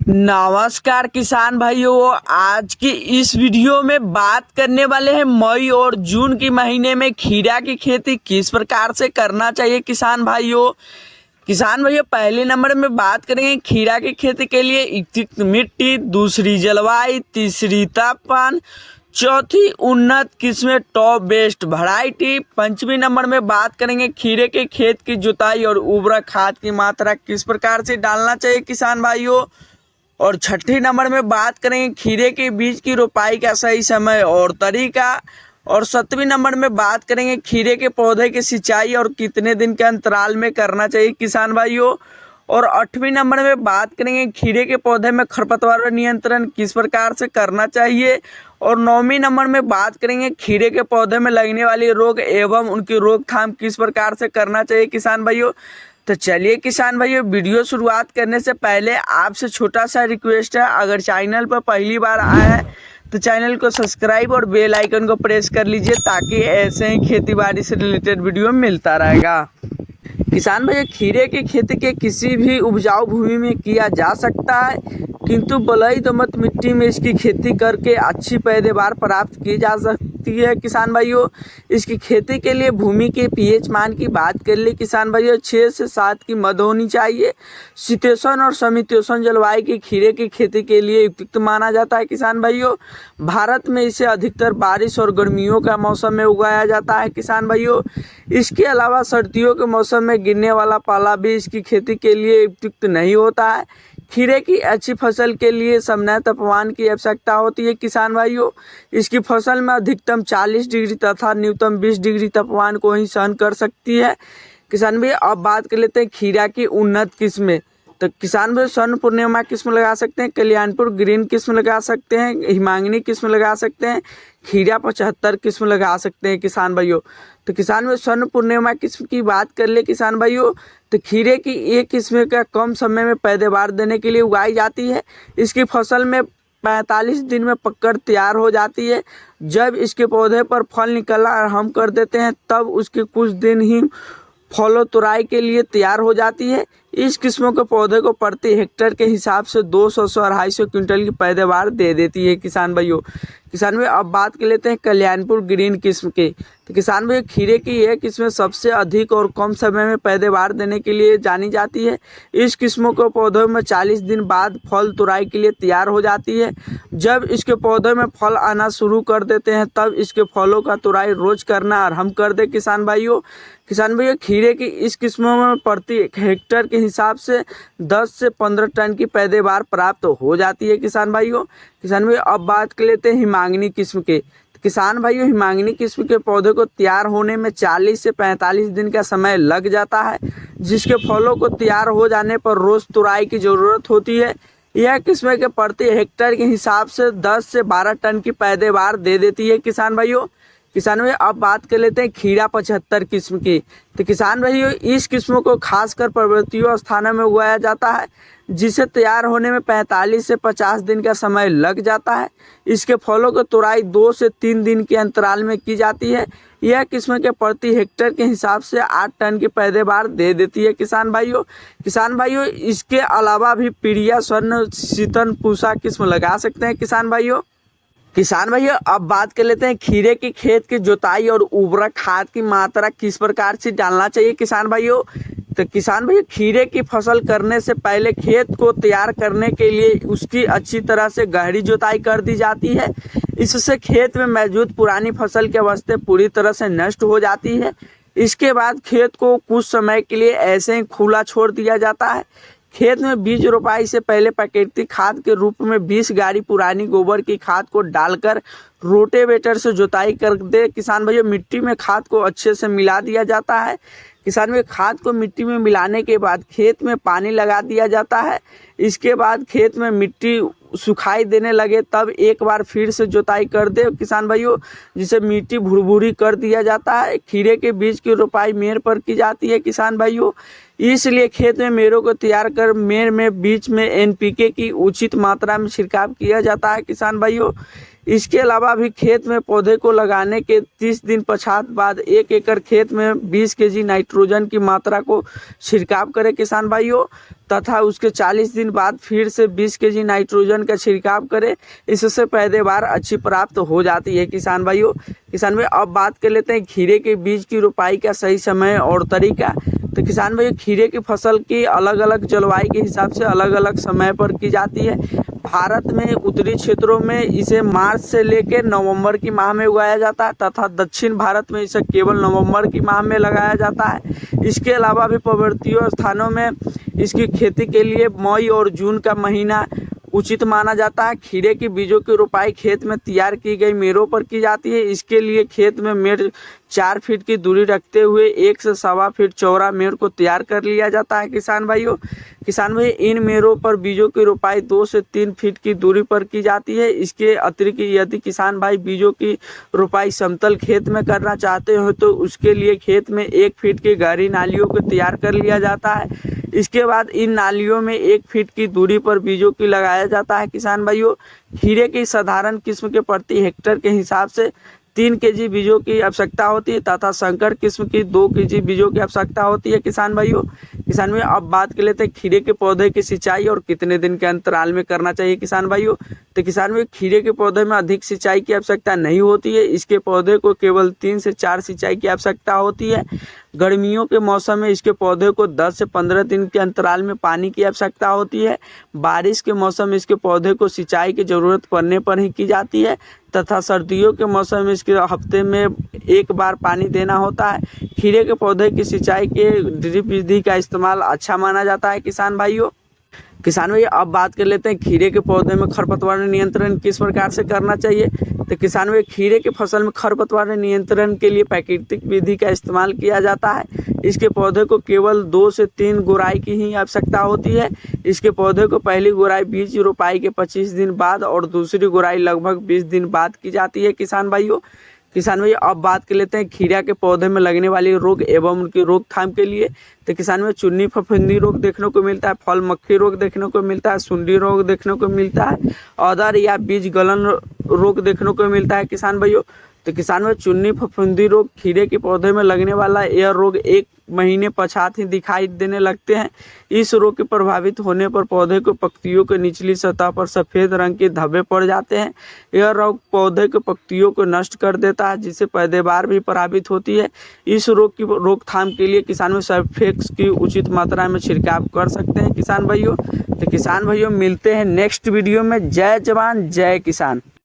नमस्कार किसान भाइयों। आज की इस वीडियो में बात करने वाले हैं मई और जून के महीने में खीरा की खेती किस प्रकार से करना चाहिए। किसान भाइयों पहले नंबर में बात करेंगे खीरा की खेती के लिए उपयुक्त मिट्टी, दूसरी जलवायु, तीसरी तापमान, चौथी उन्नत किस्में टॉप बेस्ट वैरायटी। पंचमी नंबर में बात करेंगे खीरे के खेत की जुताई और उर्वरक खाद की मात्रा किस प्रकार से डालना चाहिए किसान भाइयों। और छठी नंबर में बात करेंगे खीरे के बीज की रोपाई का सही समय और तरीका। और सातवीं नंबर में बात करेंगे खीरे के पौधे की सिंचाई और कितने दिन के अंतराल में करना चाहिए किसान भाइयों। और आठवीं नंबर में बात करेंगे खीरे के पौधे में खरपतवार नियंत्रण किस प्रकार से करना चाहिए। और नौवीं नंबर में बात करेंगे खीरे के पौधे में लगने वाली रोग एवं उनकी रोकथाम किस प्रकार से करना चाहिए किसान भाइयों। तो चलिए किसान भाइयों, वीडियो शुरुआत करने से पहले आपसे छोटा सा रिक्वेस्ट है, अगर चैनल पर पहली बार आया है तो चैनल को सब्सक्राइब और बेल आइकन को प्रेस कर लीजिए ताकि ऐसे ही खेती बाड़ी से रिलेटेड वीडियो मिलता रहेगा। किसान भाइयों खीरे की खेती के किसी भी उपजाऊ भूमि में किया जा सकता है, किंतु बलुई दोमट मिट्टी में इसकी खेती करके अच्छी पैदावार प्राप्त की जा सकती है। किसान भाइयों इसकी खेती के लिए भूमि के पीएच मान की बात कर ले किसान भाइयों 6 से 7 की मध्य होनी चाहिए। शीतोष्ण और समशीतोष्ण जलवायु की खीरे की खेती के लिए उपयुक्त माना जाता है किसान भाइयों। भारत में इसे अधिकतर बारिश और गर्मियों का मौसम में उगाया जाता है किसान भाइयों। इसके अलावा सर्दियों के मौसम में गिरने वाला पाला भी इसकी खेती के लिए उपयुक्त नहीं होता है। खीरे की अच्छी फसल के लिए सामान्य तापमान की आवश्यकता होती है किसान भाइयों। इसकी फसल में अधिकतम 40 डिग्री तथा न्यूनतम 20 डिग्री तापमान को ही सहन कर सकती है। किसान भाई अब बात कर लेते हैं खीरा की उन्नत किस्में। तो किसान भाई स्वर्ण पूर्णिमा किस्म लगा सकते हैं, कल्याणपुर ग्रीन किस्म लगा सकते हैं, हिमांगिनी किस्म लगा सकते हैं, खीरा 75 किस्म लगा सकते हैं किसान भाइयों। तो किसान भाई स्वर्ण पूर्णिमा किस्म की बात कर ले किसान भाइयों, तो खीरे की एक किस्म का कम समय में पैदावार देने के लिए उगाई जाती है। इसकी फसल में 45 दिन में पककर तैयार हो जाती है। जब इसके पौधे पर फल निकलना आरंभ कर देते हैं तब उसके कुछ दिन ही फलों तुराई के लिए तैयार हो जाती है। इस किस्मों के पौधे को प्रति हेक्टेयर के हिसाब से 200 से 250 क्विंटल की पैदावार दे देती है किसान भाइयों। किसान भाई अब बात कर लेते हैं कल्याणपुर ग्रीन किस्म के। तो किसान भाई खीरे की यह किस्में सबसे अधिक और कम समय में पैदावार देने के लिए जानी जाती है। इस किस्मों के पौधों में 40 दिन बाद फल तुराई के लिए तैयार हो जाती है। जब इसके पौधे में फल आना शुरू कर देते हैं तब इसके फलों का तुराई रोज करना आरंभ कर दे किसान भाइयों। किसान भाइयों खीरे की इस किस्मों में प्रति हेक्टेयर के हिसाब से 10 से 15 टन की पैदावार प्राप्त हो जाती है किसान भाइयों। किसान भाइयों अब बात कर लेते हैं हिमांगिनी किस्म के। किसान भाइयों हिमांगिनी किस्म के पौधे को तैयार होने में 40 से 45 दिन का समय लग जाता है, जिसके फलों को तैयार हो जाने पर रोज तुराई की जरूरत होती है। यह किस्म के प्रति हेक्टेयर के हिसाब से 10 से 12 टन की पैदावार दे देती है किसान भाइयों। किसान भाई अब बात कर लेते हैं खीरा 75 किस्म की। तो किसान भाइयों इस किस्मों को खासकर पर्वतीय स्थानों में उगाया जाता है, जिसे तैयार होने में 45 से 50 दिन का समय लग जाता है। इसके फलों की तुराई 2 से 3 दिन के अंतराल में की जाती है। यह किस्म के प्रति हेक्टेयर के हिसाब से 8 टन की पैदावार दे देती है किसान भाइयों। किसान भाइयों इसके अलावा भी पीड़िया स्वर्ण शीतन पूसा किस्म लगा सकते हैं किसान भाइयों। किसान भाइयों अब बात कर लेते हैं खीरे की खेत की जुताई और उर्वरक खाद की मात्रा किस प्रकार से डालना चाहिए किसान भाइयों। तो किसान भाइयों खीरे की फसल करने से पहले खेत को तैयार करने के लिए उसकी अच्छी तरह से गहरी जुताई कर दी जाती है। इससे खेत में मौजूद पुरानी फसल के अवस्था पूरी तरह से नष्ट हो जाती है। इसके बाद खेत को कुछ समय के लिए ऐसे ही खुला छोड़ दिया जाता है। खेत में बीज रोपाई से पहले प्राकृतिक खाद के रूप में 20 गाड़ी पुरानी गोबर की खाद को डालकर रोटेवेटर से जुताई कर दे किसान भाइयों। मिट्टी में खाद को अच्छे से मिला दिया जाता है। किसान भाई खाद को मिट्टी में मिलाने के बाद खेत में पानी लगा दिया जाता है। इसके बाद खेत में मिट्टी सुखाई देने लगे तब एक बार फिर से जुताई कर दे किसान भाइयों, जिसे मिट्टी भुरभुरी कर दिया जाता है। खीरे के बीज की रोपाई मेड़ पर की जाती है किसान भाइयों। इसलिए खेत में मेड़ों को तैयार कर मेड़ में बीच में एनपीके की उचित मात्रा में छिड़काव किया जाता है किसान भाइयों। इसके अलावा भी खेत में पौधे को लगाने के 30 दिन पश्चात बाद 1 एकड़ खेत में 20 केजी नाइट्रोजन की मात्रा को छिड़काव करें किसान भाइयों। तथा उसके 40 दिन बाद फिर से 20 केजी नाइट्रोजन का छिड़काव करें। इससे पैदावार अच्छी प्राप्त हो जाती है किसान भाइयों। किसान भाई अब बात कर लेते हैं खीरे के बीज की रोपाई का सही समय और तरीका। तो किसान भाई खीरे की फसल की अलग अलग जलवायु के हिसाब से अलग अलग समय पर की जाती है। भारत में उत्तरी क्षेत्रों में इसे मार्च से लेकर नवंबर की माह में उगाया जाता है तथा दक्षिण भारत में इसे केवल नवंबर की माह में लगाया जाता है। इसके अलावा भी पर्वतीय स्थानों में इसकी खेती के लिए मई और जून का महीना उचित माना जाता है। खीरे के बीजों की रोपाई खेत में तैयार की गई मेड़ों पर की जाती है। इसके लिए खेत में मेड़ 4 फीट की दूरी रखते हुए 1 से 1.25 फीट चौड़ा मेड़ को तैयार कर लिया जाता है किसान भाइयों। किसान भाई इन मेड़ों पर बीजों की रोपाई 2 से 3 फीट की दूरी पर की जाती है। इसके अतिरिक्त यदि किसान भाई बीजों की रोपाई समतल खेत में करना चाहते हो तो उसके लिए खेत में 1 फीट की गहरी नालियों को तैयार कर लिया जाता है। इसके बाद इन नालियों में 1 फीट की दूरी पर बीजों की लगाया जाता है किसान भाइयों। खीरे की साधारण किस्म के प्रति हेक्टेयर के हिसाब से 3 केजी बीजों की आवश्यकता होती है तथा संकर किस्म की 2 केजी बीजों की आवश्यकता होती है किसान भाइयों। किसान भाई अब बात कर लेते हैं खीरे के पौधे की सिंचाई और कितने दिन के अंतराल में करना चाहिए किसान भाइयों। तो किसान भाई खीरे के पौधे में अधिक सिंचाई की आवश्यकता नहीं होती है। इसके पौधे को केवल 3 से 4 सिंचाई की आवश्यकता होती है। गर्मियों के मौसम में इसके पौधे को 10 से 15 दिन के अंतराल में पानी की आवश्यकता होती है। बारिश के मौसम में इसके पौधे को सिंचाई की जरूरत पड़ने पर ही की जाती है तथा सर्दियों के मौसम में इसके हफ्ते में 1 बार पानी देना होता है। खीरे के पौधे की सिंचाई के ड्रिप विधि का इस्तेमाल अच्छा माना जाता है किसान भाइयों। किसान भाई अब बात कर लेते हैं खीरे के पौधे में खरपतवार नियंत्रण किस प्रकार से करना चाहिए। तो किसान भाई खीरे की फसल में खरपतवार नियंत्रण के लिए प्राकृतिक विधि का इस्तेमाल किया जाता है। इसके पौधे को केवल 2 से 3 गुड़ाई की ही आवश्यकता होती है। इसके पौधे को पहली गुड़ाई बीज रोपाई के 25 दिन बाद और दूसरी गुड़ाई लगभग 20 दिन बाद की जाती है किसान भाइयों। किसान भाई अब बात कर लेते हैं खीरा के पौधे में लगने वाली रोग एवं उनकी रोकथाम के लिए। तो किसान में चुन्नी फफूंदी रोग देखने को मिलता है, फल मक्खी रोग देखने को मिलता है, सुंडी रोग देखने को मिलता है, अदर या बीज गलन रोग देखने को मिलता है किसान भाइयों। तो किसान में चुन्नी फफूंदी रोग खीरे के पौधे में लगने वाला यह रोग 1 महीने पश्चात ही दिखाई देने लगते हैं। इस रोग के प्रभावित होने पर पौधे को पत्तियों के निचली सतह पर सफ़ेद रंग के धब्बे पड़ जाते हैं। यह रोग पौधे के पत्तियों को नष्ट कर देता है जिससे पैदावार भी प्रभावित होती है। इस रोग की रोकथाम के लिए किसान में सल्फेक्स की उचित मात्रा में छिड़काव कर सकते हैं किसान भाइयों। तो किसान भाइयों मिलते हैं नेक्स्ट वीडियो में। जय जवान जय किसान।